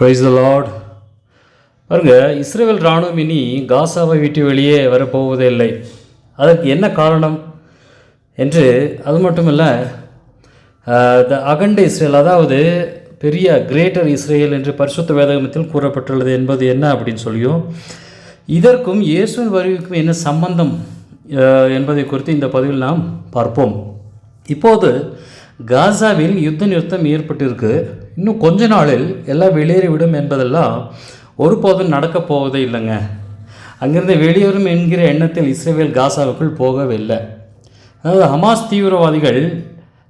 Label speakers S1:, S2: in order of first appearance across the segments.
S1: Praise the Lord. பாருங்க, Israel இராணுவம் இனி காசாவை விட்டு வெளியே வரப்போவதே இல்லை. அதற்கு என்ன காரணம் என்று அது மட்டுமல்ல, த அகண்ட இஸ்ரேல், அதாவது பெரிய கிரேட்டர் இஸ்ரேல் என்று பரிசுத்த வேதாகமத்தில் கூறப்பட்டுள்ளது என்பது என்ன அப்படின்னு சொல்லியும், இதற்கும் இயேசுவின் வருகைக்கும் என்ன சம்பந்தம் என்பதை குறித்து இந்த பதிவில் நாம் பார்ப்போம். இப்போது காசாவில் யுத்த நிறுத்தம் ஏற்பட்டிருக்கு. இன்னும் கொஞ்ச நாளில் எல்லாம் வெளியேறிவிடும் என்பதெல்லாம் ஒருபோதும் நடக்கப் போவதே இல்லைங்க. அங்கிருந்து வெளியேறும் என்கிற எண்ணத்தில் இஸ்ரேல் காசாவுக்குள் போகவில்லை. அதாவது ஹமாஸ்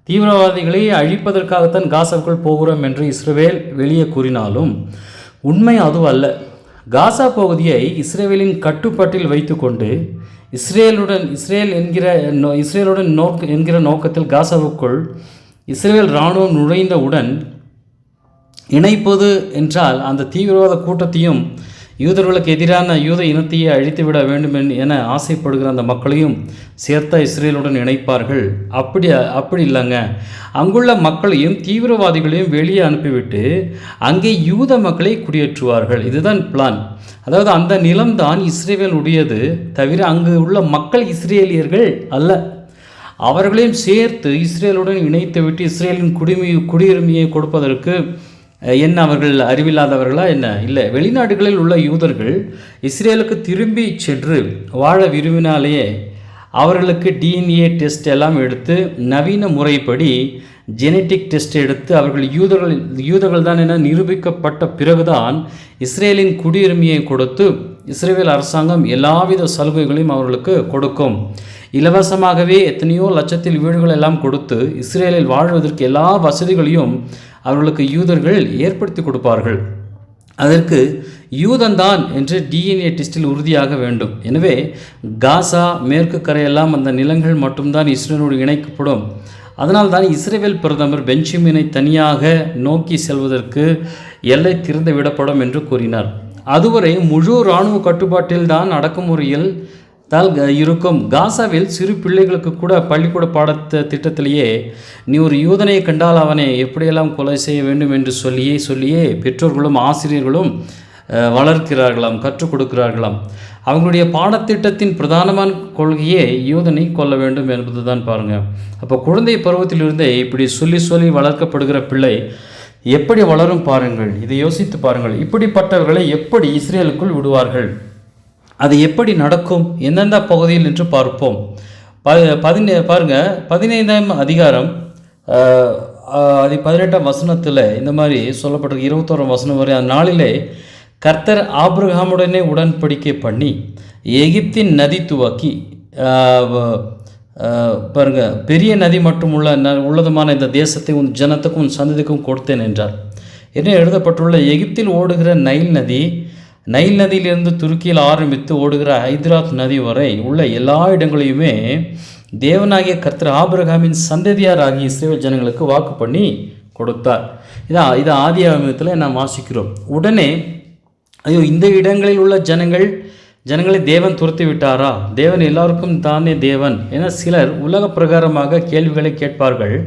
S1: தீவிரவாதிகளை அழிப்பதற்காகத்தான் காசாவுக்குள் போகிறோம் என்று இஸ்ரேல் வெளியே கூறினாலும் உண்மை அதுவல்ல. காசா பகுதியை இஸ்ரேலின் கட்டுப்பாட்டில் வைத்துக்கொண்டு இஸ்ரேலுடன் என்கிற நோக்கத்தில் காசாவுக்குள் இஸ்ரேல் இராணுவம் நுழைந்தவுடன் இணைப்பது என்றால் அந்த தீவிரவாத கூட்டத்தையும் யூதர்களுக்கு எதிரான யூத இனத்தையே அழித்துவிட வேண்டும் என ஆசைப்படுகிற அந்த மக்களையும் சேர்த்த இஸ்ரேலுடன் இணைப்பார்கள். அப்படி இல்லைங்க. அங்குள்ள மக்களையும் தீவிரவாதிகளையும் வெளியே அனுப்பிவிட்டு அங்கே யூத மக்களை குடியேற்றுவார்கள். இதுதான் பிளான். அதாவது அந்த நிலம்தான் இஸ்ரேல் உடையது தவிர அங்கு உள்ள மக்கள் இஸ்ரேலியர்கள் அல்ல. அவர்களையும் சேர்த்து இஸ்ரேலுடன் இணைத்துவிட்டு இஸ்ரேலின் குடியுரிமையை கொடுப்பதற்கு என்ன அவர்கள் அறிவில்லாதவர்களா என்ன? இல்லை. வெளிநாடுகளில் உள்ள யூதர்கள் இஸ்ரேலுக்கு திரும்பி சென்று வாழ விரும்பினாலேயே அவர்களுக்கு டிஎன்ஏ டெஸ்ட் எல்லாம் எடுத்து நவீன முறைப்படி ஜெனட்டிக் டெஸ்ட் எடுத்து அவர்கள் யூதர்கள் தான் என நிரூபிக்கப்பட்ட பிறகுதான் இஸ்ரேலின் குடியுரிமையை கொடுத்து இஸ்ரேல் அரசாங்கம் எல்லாவித சலுகைகளையும் அவர்களுக்கு கொடுக்கும். இலவசமாகவே எத்தனையோ லட்சத்தில் வீடுகள் எல்லாம் கொடுத்து இஸ்ரேலில் வாழ்வதற்கு எல்லா வசதிகளையும் அவர்களுக்கு யூதர்கள் ஏற்படுத்தி கொடுப்பார்கள். அதற்கு யூதன்தான் என்று டிஎன்ஏ டெஸ்டில் உறுதியாக வேண்டும். எனவே காசா மேற்கு கரையெல்லாம் அந்த நிலங்கள் மட்டும்தான் இஸ்ரேலோடு இணைக்கப்படும். அதனால்தான் இஸ்ரேல் பிரதமர் பெஞ்சமினை தனியாக நோக்கி செல்வதற்கு எல்லை திறந்து விடப்படும் என்று கூறினார். அதுவரை முழு இராணுவ கட்டுப்பாட்டில் தான் அடக்குமுறையில் இருக்கும். காசாவில் சிறு பிள்ளைகளுக்கு கூட பள்ளிக்கூட திட்டத்திலேயே நீ ஒரு யூதனை கண்டால் அவனை எப்படியெல்லாம் கொலை செய்ய வேண்டும் என்று சொல்லியே பெற்றோர்களும் ஆசிரியர்களும் வளர்க்கிறார்களாம், கற்றுக் கொடுக்கிறார்களாம். அவங்களுடைய பாடத்திட்டத்தின் பிரதானமான கொள்கையே யூதனை கொல்ல வேண்டும் என்பது தான். பாருங்கள், அப்போ குழந்தை பருவத்திலிருந்தே இப்படி சொல்லி வளர்க்கப்படுகிற பிள்ளை எப்படி வளரும் பாருங்கள். இதை யோசித்து பாருங்கள். இப்படிப்பட்டவர்களை எப்படி இஸ்ரேலுக்குள் விடுவார்கள்? அது எப்படி நடக்கும்? எந்தெந்த பகுதியில் என்று பார்ப்போம். பாருங்கள், 15ஆம் அதிகாரம் 18ஆம் வசனத்தில் இந்த மாதிரி சொல்லப்பட்டிருக்கு. 21ஆம் வசனம் வரை, அந்நாளிலே கர்த்தர் ஆபிரகாமுடனே உடன்படிக்கை பண்ணி எகிப்தின் நதி துவக்கி பாருங்கள், பெரிய நதி மற்றும் உள்ளதுமான இந்த தேசத்தை உன் ஜனத்துக்கும் உன் சந்ததிக்கும் கொடுத்தேன் என்றார். என்ன எழுதப்பட்டுள்ள? எகிப்தில் ஓடுகிற நைல் நதியிலிருந்து துருக்கியில் ஆரம்பித்து ஓடுகிற ஐத்ராத் நதி வரை உள்ள எல்லா இடங்களையுமே தேவனாகிய கர்த்தர் ஆபிரகாமின் சந்ததியாராகிய இஸ்ரேல் ஜனங்களுக்கு வாக்கு பண்ணி கொடுத்தார். இது ஆதியாகமத்தில் நாம் வாசிக்கிறோம். உடனே ஐயோ, இந்த இடங்களில் உள்ள ஜனங்களை தேவன் துரத்தி விட்டாரா? தேவன் எல்லாருக்கும் தானே தேவன் என சிலர் உலக பிரகாரமாக கேள்விகளை கேட்பார்கள்.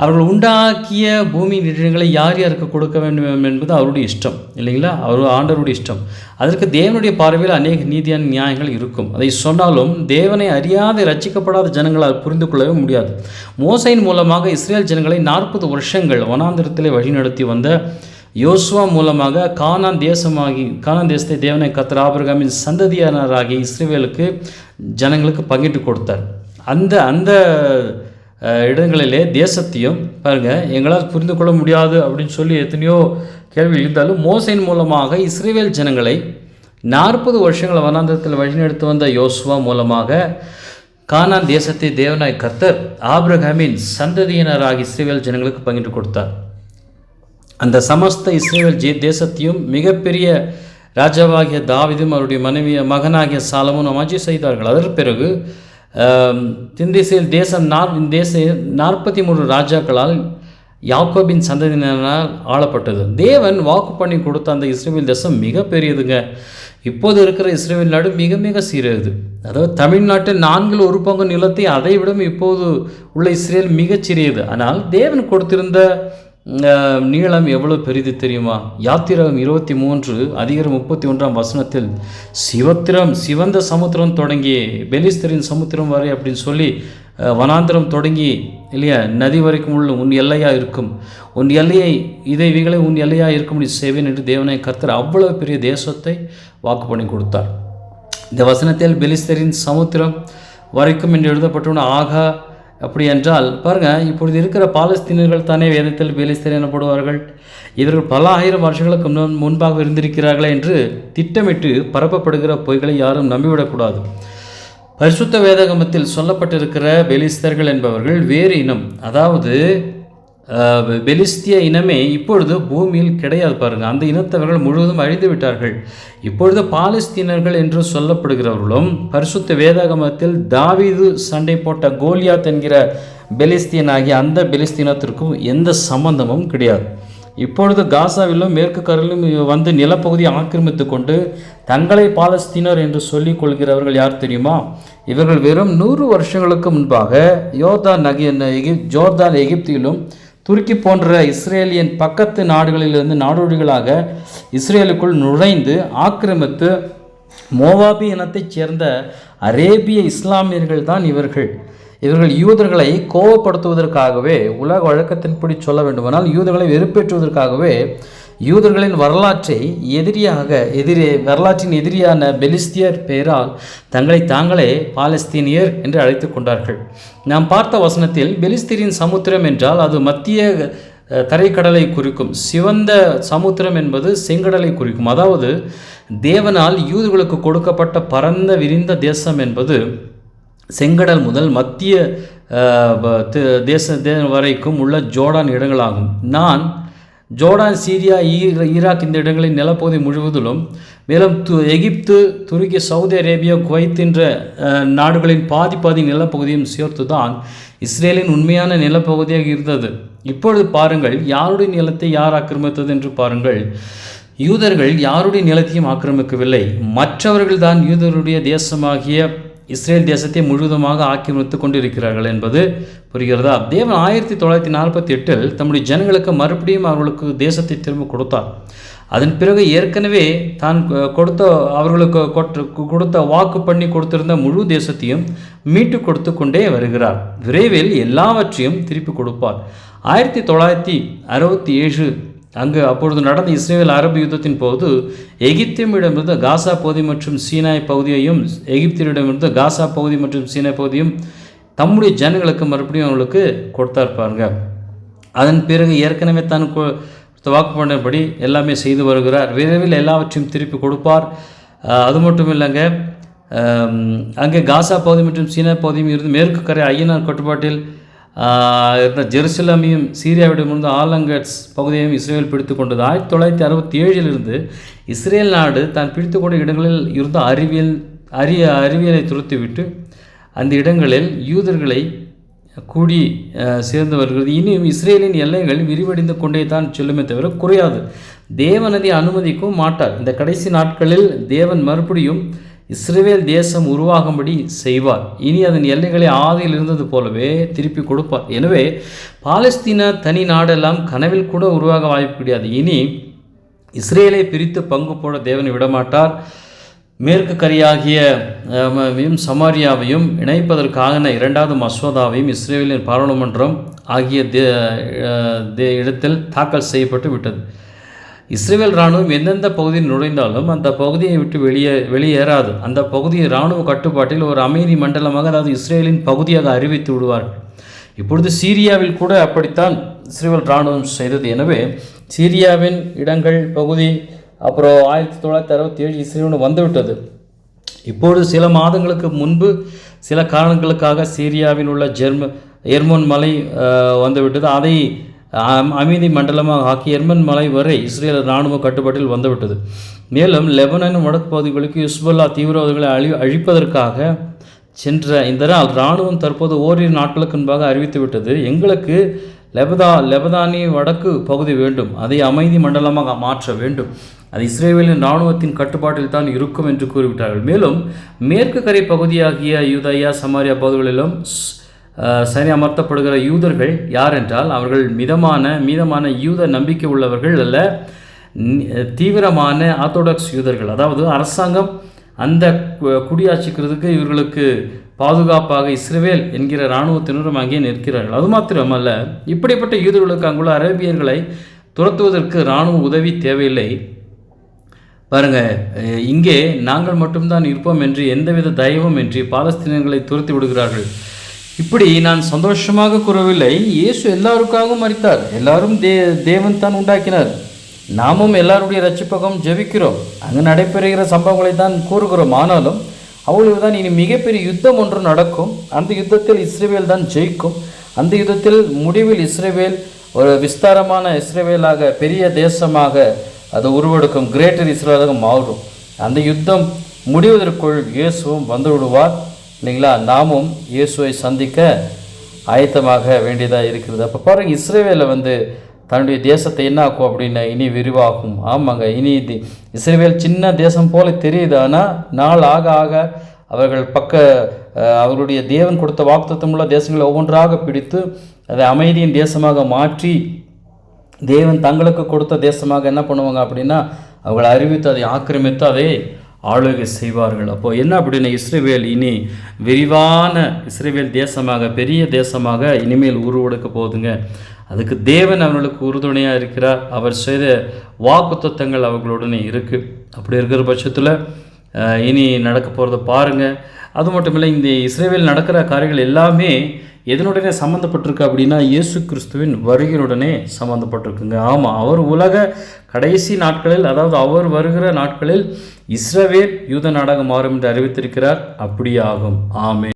S1: அவர்கள் உண்டாக்கிய பூமி இடங்களை யார் யாருக்கு கொடுக்க வேண்டும் என்பது அவருடைய இஷ்டம் இல்லைங்களா? ஆண்டவருடைய இஷ்டம். அதற்கு தேவனுடைய பார்வையில் அநேக நீதியான நியாயங்கள் இருக்கும். அதை சொன்னாலும் தேவனை அறியாத ரட்சிக்கப்படாத ஜனங்களால் புரிந்து கொள்ளவே முடியாது. மோசையின் மூலமாக இஸ்ரேல் ஜனங்களை 40 வருஷங்கள் வனாந்திரத்திலே வழிநடத்தி வந்த யோசுவா மூலமாக கானான் தேசத்தை தேவனை கர்த்தர் ஆபிரகாமின் சந்ததியாராகிய இஸ்ரேலுக்கு ஜனங்களுக்கு பங்கிட்டு கொடுத்தார். அந்த இடங்களிலே தேசத்தையும் பாருங்கள், எங்களால் புரிந்து கொள்ள முடியாது அப்படின்னு சொல்லி எத்தனையோ கேள்வி இருந்தாலும் மோசையின் மூலமாக இஸ்ரேல் ஜனங்களை 40 வருஷங்கள் வனாந்திரத்தில் வழிநடத்தி வந்த யோசுவா மூலமாக கானான் தேசத்தை தேவனாய் கர்த்தர் ஆபிரகாமின் சந்ததியினராக இஸ்ரேல் ஜனங்களுக்கு பங்கிட்டு கொடுத்தார். அந்த சமஸ்த இஸ்ரேல் தேசத்தையும் மிகப்பெரிய ராஜாவாகிய தாவீதும் அவருடைய மகனாகிய சாலமோனும் ஆட்சி செய்தார்கள். அதற்கு பிறகு திந்தேசில் தேசம் 43 ராஜாக்களால் யாக்கோபின் சந்ததியினரால் ஆளப்பட்டது. தேவன் வாக்கு பண்ணி கொடுத்த அந்த இஸ்ரேல் தேசம் மிக பெரியதுங்க. இப்போது இருக்கிற இஸ்ரேல் நாடு மிக மிக சிறியது. அதாவது தமிழ்நாட்டில் 4/1 நிலத்தை அதை விட இப்போது உள்ள இஸ்ரேல் மிகச்சிறியது. ஆனால் தேவன் கொடுத்திருந்த நீளம் எவ்வளோ பெரிது தெரியுமா? யாத்திராகம் 23 அதிகாரம் 31 சிவந்த சமுத்திரம் தொடங்கி பெலிஸ்தரின் சமுத்திரம் வரை அப்படின்னு சொல்லி வனாந்திரம் தொடங்கி இல்லையா நதி வரைக்கும் உள்ள உன் எல்லையாக இருக்கும், உன் எல்லையை இவைகளை உன் எல்லையாக இருக்கும்படி செய்வேன் என்று தேவனை கர்த்தர் அவ்வளவு பெரிய தேசத்தை வாக்கு பண்ணி கொடுத்தார். இந்த வசனத்தில் பெலிஸ்தரின் சமுத்திரம் வரைக்கும் என்று எழுதப்பட்டவன ஆகா. அப்படி என்றால் பாருங்கள், இப்பொழுது இருக்கிற பாலஸ்தீனர்கள் தானே வேதத்தில் பெலிஸ்தர் எனப்படுவார்கள். இவர்கள் பல ஆயிரம் வருஷங்களுக்கு முன்பாக இருந்திருக்கிறார்களே என்று திட்டமிட்டு பரப்பப்படுகிற பொய்களை யாரும் நம்பிவிடக்கூடாது. பரிசுத்த வேதாகமத்தில் சொல்லப்பட்டிருக்கிற பெலிஸ்தர்கள் என்பவர்கள் வேறு இனம், அதாவது பெலிஸ்திய இனமே இப்பொழுது பூமியில் கிடையாது. பாருங்கள், அந்த இனத்தவர்கள் முழுவதும் அழிந்து விட்டார்கள். இப்பொழுது பாலஸ்தீனர்கள் என்று சொல்லப்படுகிறவர்களும் பரிசுத்த வேதாகமத்தில் தாவீது சண்டை போட்ட கோலியாத் என்கிற பெலிஸ்தீன் ஆகிய அந்த பெலிஸ்தீனத்திற்கும் எந்த சம்பந்தமும் கிடையாது. இப்பொழுது காசாவிலும் மேற்கு கரையிலும் வந்து நிலப்பகுதியை ஆக்கிரமித்து கொண்டு தங்களை பாலஸ்தீனர் என்று சொல்லிக் கொள்கிறவர்கள் யார் தெரியுமா? இவர்கள் வெறும் 100 வருஷங்களுக்கு முன்பாக ஜோர்தான் எகிப்திலும் துருக்கி போன்ற இஸ்ரேலியன் பக்கத்து நாடுகளிலிருந்து நாடோடிகளாக இஸ்ரேலுக்குள் நுழைந்து ஆக்கிரமித்து மோவாபி இனத்தைச் சேர்ந்த அரேபிய இஸ்லாமியர்கள் தான் இவர்கள். யூதர்களை கோபப்படுத்துவதற்காகவே, உலக வழக்கத்தின்படி சொல்ல வேண்டுமானால் யூதர்களை வெறுப்பேற்றுவதற்காகவே யூதர்களின் வரலாற்றின் எதிரியான பெலிஸ்தியர் பெயரால் தங்களை தாங்களே பாலஸ்தீனியர் என்று அழைத்து கொண்டார்கள். நாம் பார்த்த வசனத்தில் பெலிஸ்தீரின் சமுத்திரம் என்றால் அது மத்திய தரைக்கடலை குறிக்கும். சிவந்த சமுத்திரம் என்பது செங்கடலை குறிக்கும். அதாவது தேவனால் யூதர்களுக்கு கொடுக்கப்பட்ட பரந்த விரிந்த தேசம் என்பது செங்கடல் முதல் மத்திய தேச வரைக்கும் உள்ள ஜோர்டான் இடங்களாகும். நான் ஜோர்டான், சீரியா, ஈராக் இந்த இடங்களின் நிலப்பகுதி முழுவதிலும், மேலும் எகிப்து, துருக்கி, சவுதி அரேபியா, குவைத் என்ற நாடுகளின் பாதி நிலப்பகுதியும் சேர்த்து தான் இஸ்ரேலின் உண்மையான நிலப்பகுதியாக இருந்தது. இப்பொழுது பாருங்கள், யாருடைய நிலத்தை யார் ஆக்கிரமித்தது என்று பாருங்கள். யூதர்கள் யாருடைய நிலத்தையும் ஆக்கிரமிக்கவில்லை. மற்றவர்கள் தான் யூதருடைய தேசமாகிய இஸ்ரேல் தேசத்தை முழுவதுமாக ஆக்கிரமித்து கொண்டிருக்கிறார்கள் என்பது புரிகிறதா? தேவன் 1948 தம்முடைய ஜனங்களுக்கு மறுபடியும் அவர்களுக்கு தேசத்தை திரும்ப கொடுத்தார். அதன் பிறகு ஏற்கனவே தான் அவர்களுக்கு கொடுத்த வாக்கு பண்ணி கொடுத்திருந்த முழு தேசத்தையும் மீட்டு கொடுத்து கொண்டே வருகிறார். விரைவில் எல்லாவற்றையும் திருப்பி கொடுப்பார். 1967 அப்பொழுது நடந்த இஸ்ரேல் அரபு யுத்தத்தின் போது எகிப்திடமிருந்து காசா பகுதி மற்றும் சீனாய் பகுதியையும், எகிப்திடமிருந்து காசா பகுதி மற்றும் சீனாய் பகுதியும் தம்முடைய ஜனங்களுக்கு மறுபடியும் அவங்களுக்கு கொடுத்தார் பாருங்க. அதன் பிறகு ஏற்கனவே தான் வாக்கு பண்ணபடி எல்லாமே செய்து வருகிறார். விரைவில் எல்லாவற்றையும் திருப்பி கொடுப்பார். அது மட்டும் இல்லைங்க, அங்கே காசா பகுதி மற்றும் சீனாய் பகுதியும் இருந்து மேற்கு கரை ஐயனார் கட்டுப்பாட்டில் இருந்த ஜெருசலேமையும் சீரியாவிடமிருந்து ஆலங்கட்ஸ் பகுதியையும் இஸ்ரேல் பிடித்து கொண்டது. 1967 இஸ்ரேல் நாடு தான் பிடித்து கொண்ட இடங்களில் இருந்த அறிவியலை துரத்திவிட்டு அந்த இடங்களில் யூதர்களை கூடி சேர்ந்து வருகிறது. இனியும் இஸ்ரேலின் எல்லைகள் விரிவடைந்து கொண்டே தான் செல்லுமே தவிர குறையாது. தேவன் அதை அனுமதிக்கவும் மாட்டார். இந்த கடைசி நாட்களில் தேவன் மறுபடியும் இஸ்ரேல் தேசம் உருவாகும்படி செய்வார். இனி அதன் எல்லைகளை ஆதியில் இருந்தது போலவே திருப்பி கொடுப்பார். எனவே பாலஸ்தீன தனி நாடெல்லாம் கனவில் கூட உருவாக வாய்ப்பு கிடையாது. இனி இஸ்ரேலை பிரித்து பங்கு போட தேவன் விடமாட்டார். மேற்கு கரையாகிய சமாரியாவையும் இணைப்பதற்கான 2வது மசோதாவையும் இஸ்ரேலின் பாராளுமன்றம் ஆகிய இடத்தில் தாக்கல் செய்யப்பட்டு விட்டது. இஸ்ரேல் இராணுவம் எந்தெந்த பகுதியில் நுழைந்தாலும் அந்த பகுதியை விட்டு வெளியேறாது. அந்த பகுதியை இராணுவ கட்டுப்பாட்டில் ஒரு அமைதி மண்டலமாக, அதாவது இஸ்ரேலின் பகுதியாக அறிவித்து விடுவார்கள். இப்பொழுது சீரியாவில் கூட அப்படித்தான் இஸ்ரேல் இராணுவம் செய்தது. எனவே சீரியாவின் இடங்கள் பகுதி அப்புறம் 1967 இஸ்ரேலுடன் வந்துவிட்டது. இப்பொழுது சில மாதங்களுக்கு முன்பு சில காரணங்களுக்காக சீரியாவில் உள்ள எர்மோன் மலை வந்துவிட்டது. அதை அமைதி மண்டலமாக ஆக்கி எர்மன் மலை வரை இஸ்ரேல் இராணுவ கட்டுப்பாட்டில் வந்துவிட்டது. மேலும் லெபனான் வடக்கு பகுதிகளுக்கு ஹிஸ்புல்லா தீவிரவாதிகளை அழிப்பதற்காக சென்ற இந்த இராணுவம் தற்போது ஓரிரு நாட்களுக்கு முன்பாக அறிவித்துவிட்டது, எங்களுக்கு லெபனானி வடக்கு பகுதி வேண்டும், அதை அமைதி மண்டலமாக மாற்ற வேண்டும், அது இஸ்ரேலின் இராணுவத்தின் கட்டுப்பாட்டில் தான் இருக்கும் என்று கூறிவிட்டார்கள். மேலும் மேற்கு கரை பகுதியாகிய யூதயா, சமாரியா பகுதிகளிலும் சரி அமர்த்தப்படுகிற யூதர்கள் யார் என்றால் அவர்கள் மீதமான யூத நம்பிக்கை உள்ளவர்கள் அல்ல, தீவிரமான ஆர்த்தோடாக்ஸ் யூதர்கள். அதாவது அரசாங்கம் அந்த குடியாட்சிக்கிறதுக்கு இவர்களுக்கு பாதுகாப்பாக இஸ்ரவேல் என்கிற இராணுவத்தினரும் அங்கே நிற்கிறார்கள். அது மாத்திரமல்ல, இப்படிப்பட்ட யூதர்களுக்கு அங்குள்ள அரேபியர்களை துரத்துவதற்கு இராணுவ உதவி தேவையில்லை. பாருங்கள், இங்கே நாங்கள் மட்டும்தான் இருப்போம் என்று எந்தவித தயவும் இன்றி பாலஸ்தீனர்களை துரத்தி விடுகிறார்கள். இப்படி நான் சந்தோஷமாக கூறவில்லை. இயேசு எல்லாருக்காகவும் மரித்தார். எல்லாரும் தேவன் தான் உண்டாக்கினார். நாமும் எல்லாருடைய ரட்சிப்பகம் ஜெபிக்கிறோம். அங்கு நடைபெறுகிற சம்பவங்களை தான் கூறுகிறோம். ஆனாலும் அவ்வளவு தான் இனி மிகப்பெரிய யுத்தம் ஒன்று நடக்கும். அந்த யுத்தத்தில் இஸ்ரவேல் தான் ஜெயிக்கும். அந்த யுத்தத்தில் முடிவில் இஸ்ரவேல் ஒரு விஸ்தாரமான இஸ்ரவேலாக, பெரிய தேசமாக அது உருவெடுக்கும். கிரேட்டர் இஸ்ரவேலாக மாறும். அந்த யுத்தம் முடிவதற்குள் இயேசுவும் வந்து விடுவார் இல்லைங்களா? நாமும் இயேசுவை சந்திக்க ஆயத்தமாக வேண்டியதாக இருக்கிறது. அப்போ பாருங்கள், இஸ்ரவேலை தன்னுடைய தேசத்தை என்ன ஆக்கும் அப்படின்னா இனி விரிவாகும். ஆமாங்க, இனி இஸ்ரவேல் சின்ன தேசம் போல தெரியுது. ஆனால் நாள் ஆக ஆக அவர்கள் அவர்களுடைய தேவன் கொடுத்த வாக்குத்தத்தமுள்ள தேசங்களை ஒவ்வொன்றாக பிடித்து அதை அமைதியின் தேசமாக மாற்றி தேவன் தங்களுக்கு கொடுத்த தேசமாக என்ன பண்ணுவாங்க அப்படின்னா அவங்களை அறிவித்து அதை ஆக்கிரமித்து அதை ஆளுகை செய்வார்கள். அப்போது என்ன அப்படின்னா இஸ்ரவேல் இனி விரிவான இஸ்ரவேல் தேசமாக, பெரிய தேசமாக இனிமேல் உருவெடுக்க போகுதுங்க. அதுக்கு தேவன் அவர்களுக்கு உறுதுணையாக இருக்கிறார். அவர் செய்த வாக்குத்தத்தங்கள் அவர்களுடனே இருக்குது. அப்படி இருக்கிற பட்சத்தில் இனி நடக்க போகிறத பாருங்கள். அது மட்டும் இல்லை, இந்த இஸ்ரவேல் நடக்கிற காரியங்கள் எல்லாமே எதனுடனே சம்மந்தப்பட்டிருக்கு அப்படின்னா இயேசு கிறிஸ்துவின் வருகையுடனே சம்மந்தப்பட்டிருக்குங்க. ஆமாம், அவர் உலக கடைசி நாட்களில், அதாவது அவர் வருகிற நாட்களில் இஸ்ரவேல் யூத நாடாக மாறும் என்று அறிவித்திருக்கிறார். அப்படியே ஆகும். ஆமென்.